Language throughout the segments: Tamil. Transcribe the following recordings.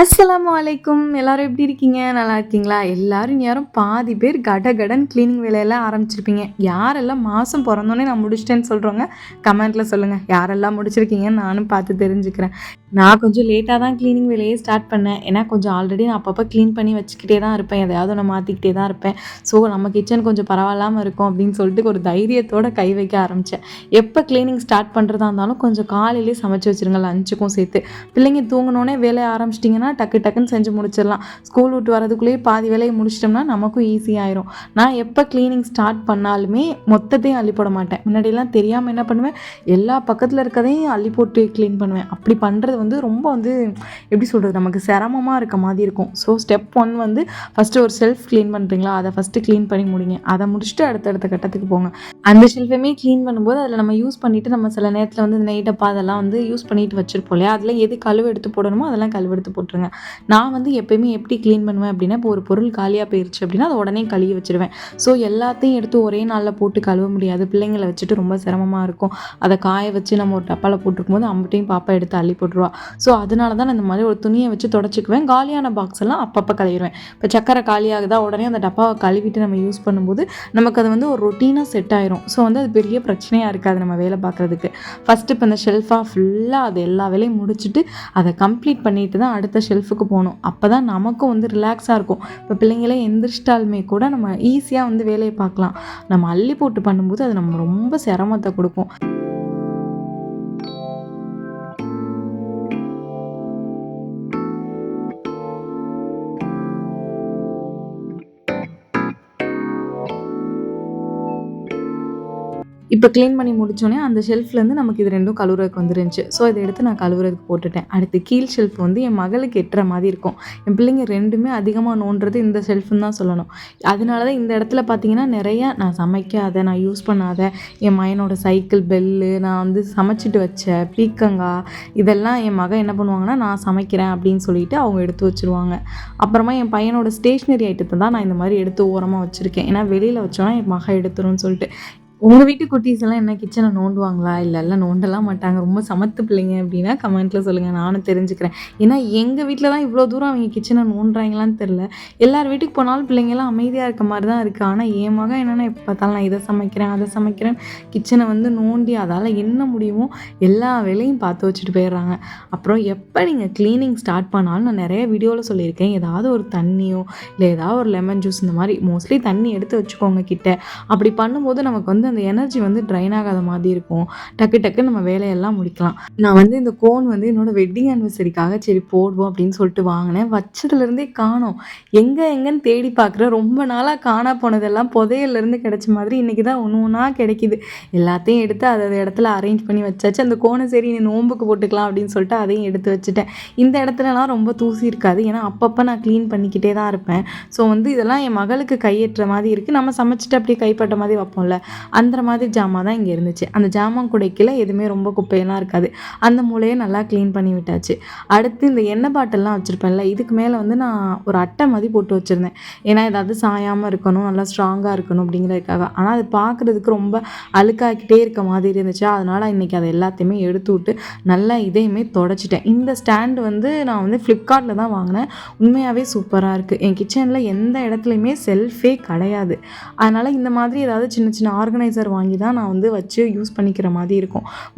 அஸ்ஸலாமு அலைக்கும். எல்லாரும் எப்படி இருக்கீங்க? நல்லா இருக்கீங்களா? எல்லாரும் இந்நேரம் பாதி பேர் கடகடன்னு கிளீனிங் வேலையெல்லாம் ஆரம்பிச்சிருப்பீங்க. யாரெல்லாம் மாதம் பொறந்தோனே நான் முடிச்சிட்டேன்னு சொல்கிறவங்க கமெண்ட்டில் சொல்லுங்கள். யாரெல்லாம் முடிச்சிருக்கீங்கன்னு நானும் பார்த்து தெரிஞ்சுக்கிறேன். நான் கொஞ்சம் லேட்டாக தான் கிளீனிங் வேலையே ஸ்டார்ட் பண்ணேன். ஏன்னா கொஞ்சம் ஆல்ரெடி நான் அப்பப்போ க்ளீன் பண்ணி வச்சுக்கிட்டே தான் இருப்பேன். எதையாவது ஒன்று மாற்றிக்கிட்டே தான் இருப்பேன். ஸோ நம்ம கிச்சன் கொஞ்சம் பரவாயில்லாமல் இருக்கும் அப்படின்னு சொல்லிட்டு ஒரு தைரியத்தோடு கை வைக்க ஆரம்பித்தேன். எப்போ க்ளீனிங் ஸ்டார்ட் பண்ணுறதா இருந்தாலும் கொஞ்சம் காலையிலே சமைச்சு வச்சுருங்க, லஞ்சுக்கும் சேர்த்து. பிள்ளைங்க தூங்கினோடனே வேலையை ஆரம்பிச்சிட்டிங்கன்னா டக்குன்னு செஞ்சு முடிச்சிடலாம். ஸ்கூல் விட்டு வரதுக்குள்ளேயே பாதி வேலையை முடிச்சிட்டோம்னா நமக்கும் ஈஸியாயிரும். நான் எப்போ க்ளீனிங் ஸ்டார்ட் பண்ணாலுமே மொத்தத்தையும் அள்ளி போட மாட்டேன். முன்னாடியெல்லாம் தெரியாமல் என்ன பண்ணுவேன், எல்லா பக்கத்தில் இருக்கதையும் அள்ளி போட்டு க்ளீன் பண்ணுவேன். அப்படி பண்ணுறது ரொம்ப எப்படி சொல்கிறது, நமக்கு சிரமமாக இருக்க மாதிரி இருக்கும். ஸோ ஸ்டெப் 1 ஃபஸ்ட்டு ஒரு செல்ஃப் க்ளீன் பண்ணுறீங்களா, அதை ஃபஸ்ட்டு க்ளீன் பண்ணி முடிங்க. அதை முடிச்சுட்டு அடுத்தடுத்த கட்டத்துக்கு போங்க. அந்த ஷெல்ஃபையுமே க்ளீன் பண்ணும்போது அதில் நம்ம யூஸ் பண்ணிவிட்டு நம்ம சில நேரத்தில் நெய் டப்பா அதெல்லாம் யூஸ் பண்ணிட்டு வச்சுருப்போம் இல்லையா, அதில் எது கழுவு எடுத்து போடணுமோ அதெல்லாம் கழுவு எடுத்து போட்டுருங்க. நான் எப்பயுமே எப்படி க்ளீன் பண்ணுவேன் அப்படின்னா, இப்போ ஒரு பொருள் காலியாக போயிடுச்சு அப்படின்னா அதை உடனே கழுவி வச்சுருவேன். ஸோ எல்லாத்தையும் எடுத்து ஒரே நாளில் போட்டு கழுவ முடியாது, பிள்ளைங்களை வச்சுட்டு ரொம்ப சிரமமாக இருக்கும். அதை காய வச்சு நம்ம ஒரு டப்பாவில் போட்டிருக்கும் போது அம்பட்டையும் பாப்பா எடுத்து அள்ளி போட்டுருவா. ஸோ அதனால தான் நான் இந்த மாதிரி ஒரு துணியை வச்சு தொடச்சிக்குவேன். காலியான பாக்ஸ் எல்லாம் அப்பப்போ கழுவிடுவேன். இப்போ சக்கரை காலியாகுதா உடனே அந்த டப்பாவை கழுவிட்டு நம்ம யூஸ் பண்ணும்போது நமக்கு அது ஒரு ரொட்டீனாக செட் ஆயிரும். ஸோ அது பெரிய பிரச்சனையாக இருக்காது நம்ம வேலை பார்க்குறதுக்கு. ஃபஸ்ட்டு இப்போ இந்த ஷெல்ஃபாக ஃபுல்லாக அது எல்லா வேலையும் முடிச்சுட்டு அதை கம்ப்ளீட் பண்ணிட்டு தான் அடுத்த ஷெல்ஃபுக்கு போகணும். அப்போ தான் நமக்கும் ரிலாக்ஸாக இருக்கும். இப்போ பிள்ளைங்களே எந்திரிச்சிட்டாலுமே கூட நம்ம ஈஸியாக வேலையை பார்க்கலாம். நம்ம அள்ளி போட்டு பண்ணும்போது அது நம்ம ரொம்ப சிரமத்தை கொடுக்கும். இப்போ க்ளீன் பண்ணி முடித்தோடனே அந்த ஷெல்ஃப்லேருந்து நமக்கு இது ரெண்டும் கழுவுறதுக்கு வந்துருந்துச்சு. ஸோ இதை எடுத்து நான் கழுவுறதுக்கு போட்டுட்டேன். அடுத்து கீழ் ஷெல்ஃப் என் மகளுக்கு எட்டுற மாதிரி இருக்கும். என் பிள்ளைங்க ரெண்டுமே அதிகமாக நோண்டுறது இந்த ஷெல்ஃப்னு தான் சொல்லணும். அதனால தான் இந்த இடத்துல பார்த்தீங்கன்னா நிறையா நான் சமைக்காத, நான் யூஸ் பண்ணாத என் மகனோட சைக்கிள் பெல்லு, நான் சமைச்சிட்டு வச்ச பீக்கங்காய், இதெல்லாம் என் மகன் என்ன பண்ணுவாங்கன்னா, நான் சமைக்கிறேன் அப்படின்னு சொல்லிட்டு அவங்க எடுத்து வச்சுருவாங்க. அப்புறமா என் பையனோட ஸ்டேஷ்னரி ஐட்டத்தை தான் நான் இந்த மாதிரி எடுத்து ஓரமாக வச்சுருக்கேன். ஏன்னா வெளியில் வச்சோன்னா என் மகன் எடுத்துருன்னு சொல்லிட்டு. உங்கள் வீட்டு குட்டீஸ் எல்லாம் என்ன கிச்சனை நோண்டுவாங்களா? இல்லை நோண்டலாம் மாட்டாங்க, ரொம்ப சமத்து பிள்ளைங்க அப்படின்னா கமெண்ட்டில் சொல்லுங்கள், நானும் தெரிஞ்சுக்கிறேன். ஏன்னா எங்கள் வீட்டில் தான் இவ்வளோ தூரம் அவங்க கிச்சனை நோண்டுறாங்களான்னு தெரில. எல்லார் வீட்டுக்கு போனாலும் பிள்ளைங்கெல்லாம் அமைதியாக இருக்க மாதிரி தான் இருக்குது. ஆனால் என் மகன் என்னென்னா எப்போ பார்த்தாலும் நான் இதை சமைக்கிறேன் அதை சமைக்கிறேன் கிச்சனை நோண்டி அதால் என்ன முடியுமோ எல்லா வேலையும் பார்த்து வச்சுட்டு போயிடுறாங்க. அப்புறம் எப்போ நீங்கள் க்ளீனிங் ஸ்டார்ட் பண்ணாலும் நான் நிறைய வீடியோவில் சொல்லியிருக்கேன், ஏதாவது ஒரு தண்ணியோ இல்லை ஏதாவது ஒரு லெமன் ஜூஸ், இந்த மாதிரி மோஸ்ட்லி தண்ணி எடுத்து வச்சுக்கோங்க கிட்ட. அப்படி பண்ணும்போது நமக்கு அந்த எனர்ஜி ட்ரைன் ஆகாத மாதிரி இருக்கும். டக்கு நம்ம வேலையெல்லாம் முடிக்கலாம். நான் இந்த கோன் என்னோட வெட்டிங் ஆனிவர்சரிக்காக சரி போடுவோம் அப்படின்னு சொல்லிட்டு வாங்கினேன். வச்சதுலேருந்தே காணோம். எங்கன்னு தேடி பார்க்குறேன். ரொம்ப நாளாக காணா போனதெல்லாம் புதையல்லேருந்து கிடைச்ச மாதிரி இன்றைக்கி தான் ஒன்றா கிடைக்கிது. எல்லாத்தையும் எடுத்து அதை இடத்துல அரேஞ்ச் பண்ணி வச்சாச்சு. அந்த கோனை சரி நீ நோம்புக்கு போட்டுக்கலாம் அப்படின்னு சொல்லிட்டு அதையும் எடுத்து வச்சுட்டேன். இந்த இடத்துலலாம் ரொம்ப தூசி இருக்காது, ஏன்னா அப்பப்போ நான் க்ளீன் பண்ணிக்கிட்டே தான் இருப்பேன். ஸோ இதெல்லாம் என் மகளுக்கு கையேற்ற மாதிரி இருக்குது. நம்ம சமைச்சிட்டு அப்படியே கைப்பட்ட மாதிரி வைப்போம்ல, அந்த மாதிரி ஜாமான் தான் இங்கே இருந்துச்சு. அந்த ஜாமான் குடைக்கில் எதுவுமே ரொம்ப குப்பையெல்லாம் இருக்காது. அந்த மூலையை நல்லா க்ளீன் பண்ணி விட்டாச்சு. அடுத்து இந்த எண்ணெய் பாட்டில்லாம் வச்சுருப்பேன்ல, இதுக்கு மேலே நான் ஒரு அட்டை மாதிரி போட்டு வச்சுருந்தேன். ஏன்னா ஏதாவது சாயாமல் இருக்கணும், நல்லா ஸ்ட்ராங்காக இருக்கணும் அப்படிங்கிறதுக்காக. ஆனால் அது பார்க்குறதுக்கு ரொம்ப அழுக்காக்கிட்டே இருக்க மாதிரி இருந்துச்சு. அதனால் இன்றைக்கி அதை எல்லாத்தையுமே எடுத்து விட்டு நல்லா இதையுமே தொடச்சிட்டேன். இந்த ஸ்டாண்டு நான் ஃப்ளிப்கார்ட்டில் தான் வாங்கினேன். உண்மையாகவே சூப்பராக இருக்குது. என் கிச்சனில் எந்த இடத்துலையுமே செல்ஃபே கிடையாது. அதனால் இந்த மாதிரி ஏதாவது சின்ன சின்ன ஆர்கனைசர் வாங்கி தான் நான் வச்சு யூஸ் பண்ணிக்கிற மாதிரி இருக்கும்.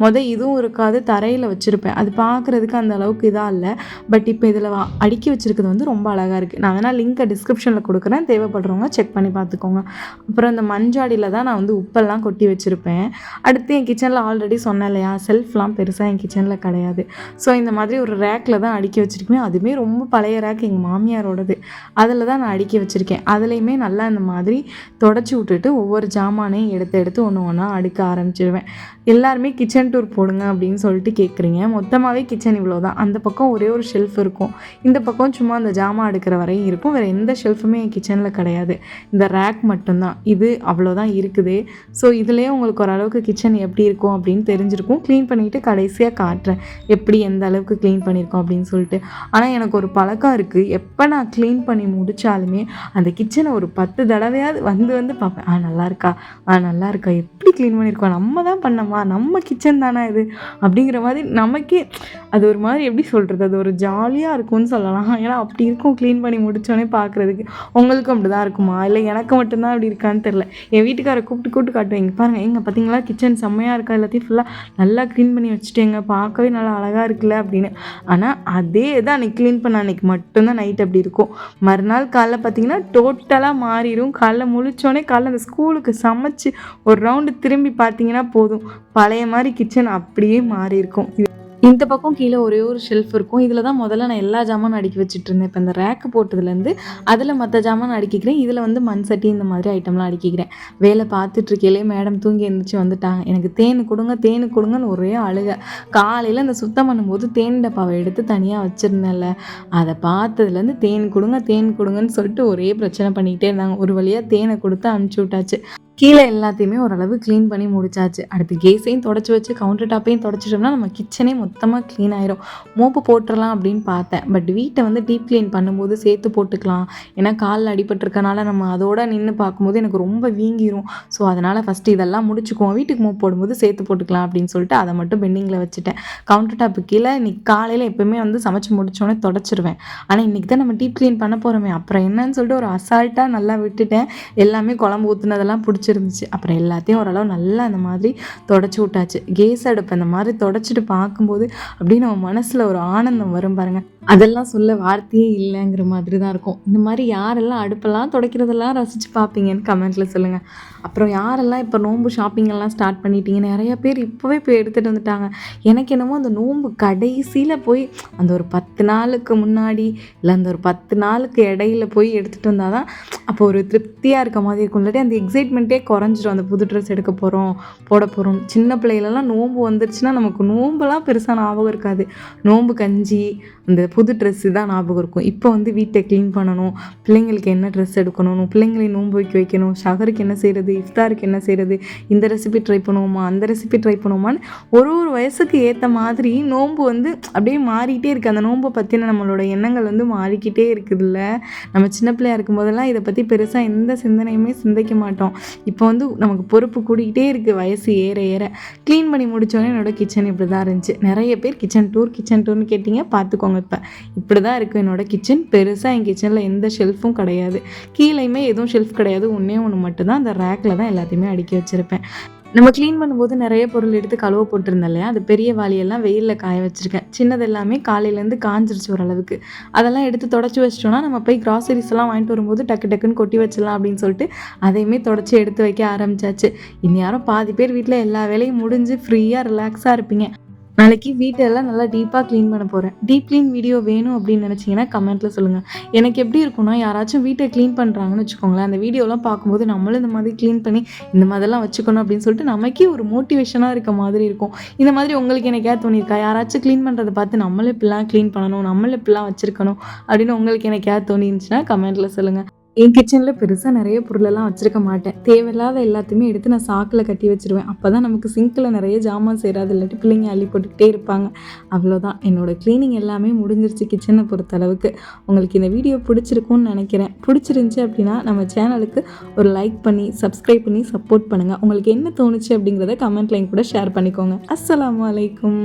இதுவும் இருக்காது, தரையில் வச்சுருப்பேன். அது பார்க்குறதுக்கு அந்த அளவுக்கு இதாக இல்லை. பட் இப்போ இதில் அடுக்கி வச்சுருக்கிறது ரொம்ப அழகாக இருக்குது. நான் வேணால் லிங்க்கை டிஸ்கிரிப்ஷனில் கொடுக்குறேன், தேவைப்படுறவங்க செக் பண்ணி பார்த்துக்கோங்க. அப்புறம் இந்த மஞ்சாடியில் தான் நான் உப்பெல்லாம் கொட்டி வச்சுருப்பேன். அடுத்து என் கிச்சனில் ஆல்ரெடி சொன்னேன் இல்லையா, செல்ஃப்லாம் பெருசாக என் கிச்சனில் கிடையாது. ஸோ இந்த மாதிரி ஒரு ரேக்கில் தான் அடுக்கி வச்சுருக்கேன். அதுவுமே ரொம்ப பழைய ரேக், எங்கள் மாமியாரோடது. அதில் தான் நான் அடுக்கி வச்சுருக்கேன். அதுலேயுமே நல்லா இந்த மாதிரி தொடச்சி விட்டுட்டு ஒவ்வொரு ஜாமானையும் எடுத்து ஒன்று அடுக்க ஆரம்பிச்சிடுவேன். எல்லாருமே கிச்சன் டூர் போடுங்க அப்படின்னு சொல்லிட்டு கேட்குறீங்க. மொத்தமாகவே கிச்சன் இவ்வளோ தான். அந்த பக்கம் ஒரே ஒரு ஷெல்ஃப் இருக்கும், இந்த பக்கம் சும்மா அந்த ஜாமான் அடுக்கிற வரையும் இருக்கும். வேறு எந்த ஷெல்ஃபுமே என் கிச்சனில் கிடையாது. இந்த ரேக் மட்டும்தான், இது அவ்வளோதான் இருக்குது. ஸோ இதுலேயே உங்களுக்கு ஓரளவுக்கு கிச்சன் எப்படி இருக்கும் அப்படின்னு தெரிஞ்சிருக்கும். க்ளீன் பண்ணிவிட்டு கடைசியாக காட்டுறேன் எப்படி எந்த அளவுக்கு க்ளீன் பண்ணியிருக்கோம் அப்படின்னு சொல்லிட்டு. ஆனால் எனக்கு ஒரு பழக்கம் இருக்குது, எப்போ நான் க்ளீன் பண்ணி முடித்தாலுமே அந்த கிச்சனை ஒரு 10 தடவையாவது வந்து பார்ப்பேன். நல்லா இருக்கா, எப்படி க்ளீன் பண்ணியிருக்கோம், நம்ம தான் பண்ணமா தெரியுமா, நம்ம கிச்சன் தானே இது அப்படிங்கிற மாதிரி நமக்கே அது ஒரு மாதிரி எப்படி சொல்கிறது, அது ஒரு ஜாலியாக இருக்கும்னு சொல்லலாம். ஏன்னா அப்படி இருக்கும் க்ளீன் பண்ணி முடித்தோடனே பார்க்குறதுக்கு. உங்களுக்கும் அப்படி தான் இருக்குமா, இல்லை எனக்கு மட்டும்தான் அப்படி இருக்கான்னு தெரில. என் வீட்டுக்காரை கூப்பிட்டு காட்டுவேன், இங்கே பாருங்கள் எங்கே பார்த்தீங்களா கிச்சன் செம்மையாக இருக்கா, எல்லாத்தையும் ஃபுல்லாக நல்லா க்ளீன் பண்ணி வச்சுட்டேங்க, பார்க்கவே நல்லா அழகாக இருக்குல்ல அப்படின்னு. ஆனால் அதே தான் அன்றைக்கி க்ளீன் பண்ண அன்றைக்கி மட்டும்தான் நைட் அப்படி இருக்கும். மறுநாள் காலைல பார்த்திங்கன்னா டோட்டலாக மாறிடும். காலைல முழிச்சோடனே காலைல அந்த ஸ்கூலுக்கு சமைச்சு ஒரு ரவுண்டு திரும்பி பார்த்தீங்கன்னா போதும், பழைய மாதிரி கிச்சன் அப்படியே மாறி இருக்கும். இந்த பக்கம் கீழே ஒரே ஒரு ஷெல்ஃப் இருக்கும். இதில் தான் முதல்ல நான் எல்லா ஜாமானும் அடுக்கி வச்சுட்டு இருந்தேன். இப்போ இந்த ரேக்கு போட்டதுலேருந்து அதில் மற்ற ஜாமான் அடுக்கிக்கிறேன். இதில் வந்து மண் சட்டி இந்த மாதிரி ஐட்டம்லாம் அடுக்கிக்கிறேன். வேலை பார்த்துட்ருக்கையிலே மேடம் தூங்கி எழுந்திரிச்சு வந்துட்டாங்க. எனக்கு தேன் கொடுங்கன்னு ஒரே அழுக. காலையில் அந்த சுத்தம் பண்ணும்போது தேன் டப்பாவை எடுத்து தனியாக வச்சுருந்தேன்ல, அதை பார்த்ததுலேருந்து தேன் கொடுங்கன்னு சொல்லிட்டு ஒரே பிரச்சனை பண்ணிக்கிட்டே இருந்தாங்க. ஒரு வழியாக தேனை கொடுத்து அனுப்பிச்சி விட்டாச்சு. கீழே எல்லாத்தையுமே ஓரளவு க்ளீன் பண்ணி முடிச்சாச்சு. அடுத்து கேஸையும் தொடச்சி வச்சு கவுண்டர் டாப்பையும் தொடச்சிட்டோம்னா நம்ம கிச்சனே மொத்தமாக க்ளீன் ஆயிரும். மோப்பு போட்டுடலாம் அப்படின்னு பார்த்தேன். பட் வீட்டை வந்து டீப் க்ளீன் பண்ணும்போது சேர்த்து போட்டுக்கலாம். ஏன்னா காலில் அடிபட்டிருக்கனால நம்ம அதோட நின்று பார்க்கும்போது எனக்கு ரொம்ப வீங்கிரும். ஸோ அதனால் ஃபஸ்ட்டு இதெல்லாம் முடிச்சுக்குவோம், வீட்டுக்கு மோப்பு போடும்போது சேர்த்து போட்டுக்கலாம் அப்படின்னு சொல்லிட்டு அதை மட்டும் பெண்டிங்கில் வச்சுட்டேன். கவுண்டர் டாப்பு கீழே இன்றைக்கி காலையில் எப்போவுமே வந்து சமைச்சு முடிச்சோடனே தொடச்சிருவேன். ஆனால் இன்றைக்கி தான் நம்ம டீப் க்ளீன் பண்ண போகிறோமே, அப்புறம் என்னன்னு சொல்லிட்டு ஒரு அசால்ட்டாக நல்லா விட்டுட்டேன். எல்லாமே குழம்பு ஊற்றுனதெல்லாம் பிடிச்சிருந்துச்சு. அப்புறம் எல்லாத்தையும் ஓரளவு நல்லா அந்த மாதிரி தொடச்சி விட்டாச்சு. கேஸ் அடுப்பு அந்த மாதிரி தொடச்சிட்டு பார்க்கும்போது அப்படியே நம்ம மனசில் ஒரு ஆனந்தம் வரும் பாருங்கள். அதெல்லாம் சொல்ல வார்த்தையே இல்லைங்கிற மாதிரி தான் இருக்கும். இந்த மாதிரி யாரெல்லாம் அடுப்பெல்லாம் துடைக்கிறதெல்லாம் ரசித்து பார்ப்பீங்கன்னு கமெண்ட்டில் சொல்லுங்கள். அப்புறம் யாரெல்லாம் இப்போ நோன்பு ஷாப்பிங்கெல்லாம் ஸ்டார்ட் பண்ணிட்டீங்க, நிறையா பேர் இப்போவே போய் எடுத்துகிட்டு வந்துட்டாங்க. எனக்கு என்னமோ அந்த நோன்பு கடைசியில் போய் அந்த ஒரு 10 நாளுக்கு முன்னாடி இல்லை அந்த ஒரு 10 நாளுக்கு இடையில போய் எடுத்துகிட்டு வந்தால் தான் அப்போ ஒரு திருப்தியாக இருக்க மாதிரி இருக்கும். இல்லாட்டி அந்த எக்ஸைட்மெண்ட்டே குறைஞ்சிரும். அந்த புது ட்ரெஸ் எடுக்க போகிறோம், போட போகிறோம். சின்ன பிள்ளைகளெல்லாம் நோன்பு வந்துருச்சுன்னா நமக்கு நோம்பெல்லாம் பெருசாக ஞாபகம் இருக்காது. நோன்பு கஞ்சி, அந்த புது ட்ரெஸ்ஸு தான் ஞாபகம் இருக்கும். இப்போ வந்து வீட்டை க்ளீன் பண்ணணும், பிள்ளைங்களுக்கு என்ன ட்ரெஸ் எடுக்கணும், பிள்ளைங்களை நோன்பு வைக்கணும், ஷஹருக்கு என்ன செய்கிறது, இஃப்தாருக்கு என்ன செய்கிறது, இந்த ரெசிபி ட்ரை பண்ணுவோமா, அந்த ரெசிபி ட்ரை பண்ணுவோமான்னு ஒரு வயசுக்கு ஏற்ற மாதிரி நோன்பு வந்து அப்படியே மாறிக்கிட்டே இருக்குது. அந்த நோன்பை பற்றின நம்மளோட எண்ணங்கள் வந்து மாறிக்கிட்டே இருக்குதுல்ல. நம்ம சின்ன பிள்ளையாக இருக்கும்போதெல்லாம் இதை பற்றி பெருசாக எந்த சிந்தனையுமே சிந்திக்க மாட்டோம். இப்போ வந்து நமக்கு பொறுப்பு கூடிக்கிட்டே இருக்குது வயசு ஏற ஏற. க்ளீன் பண்ணி முடித்தோடனே என்னோடய கிச்சன் இப்படி தான் இருந்துச்சு. நிறைய பேர் கிச்சன் டூர்னு கேட்டிங்க, பார்த்துக்கோங்க. இப்படி தான் இருக்குது என்னோடய கிச்சன். பெருசாக என் கிச்சனில் எந்த ஷெல்ஃபும் கிடையாது, கீழேயுமே எதுவும் ஷெல்ஃப் கிடையாது. ஒன்றே ஒன்று மட்டும்தான், அந்த ரேக்கில் தான் எல்லாத்தையுமே அடுக்கி வச்சுருப்பேன். நம்ம க்ளீன் பண்ணும்போது நிறைய பொருள் எடுத்து கழுவ போட்டிருந்தேன் இல்லையா, அது பெரிய வாளியெல்லாம் வெயிலில் காய வச்சுருக்கேன். சின்னது எல்லாமே காலையிலேருந்து காஞ்சிருச்சு ஓரளவுக்கு. அதெல்லாம் எடுத்து தொடச்சி வச்சிட்டோன்னா நம்ம போய் கிராசரிஸ் எல்லாம் வாங்கிட்டு வரும்போது டக்குன்னு கொட்டி வச்சிடலாம் அப்படின்னு சொல்லிட்டு அதையுமே தொடச்சி எடுத்து வைக்க ஆரம்பிச்சாச்சு. இந்நேரம் பாதி பேர் வீட்டில் எல்லா வேலையும் முடிஞ்சு ஃப்ரீயாக ரிலாக்ஸாக இருப்பீங்க. நாளைக்கு வீட்டெல்லாம் நல்லா டீப்பாக க்ளீன் பண்ண போகிறேன். டீப் க்ளீன் வீடியோ வேணும் அப்படின்னு நினச்சிங்கன்னா கமெண்ட்டில் சொல்லுங்கள். எனக்கு எப்படி இருக்குன்னா, யாராச்சும் வீட்டை க்ளீன் பண்ணுறாங்கன்னு வச்சுக்கோங்களேன், அந்த வீடியோலாம் பார்க்கும்போது நம்மளும் இந்த மாதிரி க்ளீன் பண்ணி இந்த மாதிரிலாம் வச்சுக்கணும் அப்படின்னு சொல்லிட்டு நமக்கே ஒரு மோட்டிவேஷனாக இருக்க மாதிரி இருக்கும். இந்த மாதிரி உங்களுக்கு எனக்கே தோணியிருக்கா, யாராச்சும் க்ளீன் பண்ணுறதை பார்த்து நம்மளும் இப்படிலாம் க்ளீன் பண்ணணும், நம்மளும் இப்படிலாம் வச்சுருக்கணும் அப்படின்னு உங்களுக்கு எனக்கே தோணிருந்துச்சுன்னா கமெண்ட்டில் சொல்லுங்கள். என் கிச்சனில் பெருசாக நிறைய பொருளெல்லாம் வச்சுருக்க மாட்டேன். தேவையில்லாத எல்லாத்தையுமே எடுத்து நான் சாக்கில் கட்டி வச்சுருவேன். அப்போ தான் நமக்கு சிங்கில் நிறைய ஜாமான் சேராது, இல்லாட்டி பிள்ளைங்க அள்ளி போட்டுக்கிட்டே இருப்பாங்க. அவ்வளோதான், என்னோடய க்ளீனிங் எல்லாமே முடிஞ்சிருச்சு கிச்சனை பொறுத்தளவுக்கு. உங்களுக்கு இந்த வீடியோ பிடிச்சிருக்கும்னு நினைக்கிறேன். பிடிச்சிருந்துச்சி அப்படின்னா நம்ம சேனலுக்கு ஒரு லைக் பண்ணி சப்ஸ்கிரைப் பண்ணி சப்போர்ட் பண்ணுங்கள். உங்களுக்கு என்ன தோணுச்சு அப்படிங்கிறத கமெண்ட்லையும் கூட ஷேர் பண்ணிக்கோங்க. அஸ்ஸலாமு அலைக்கும்.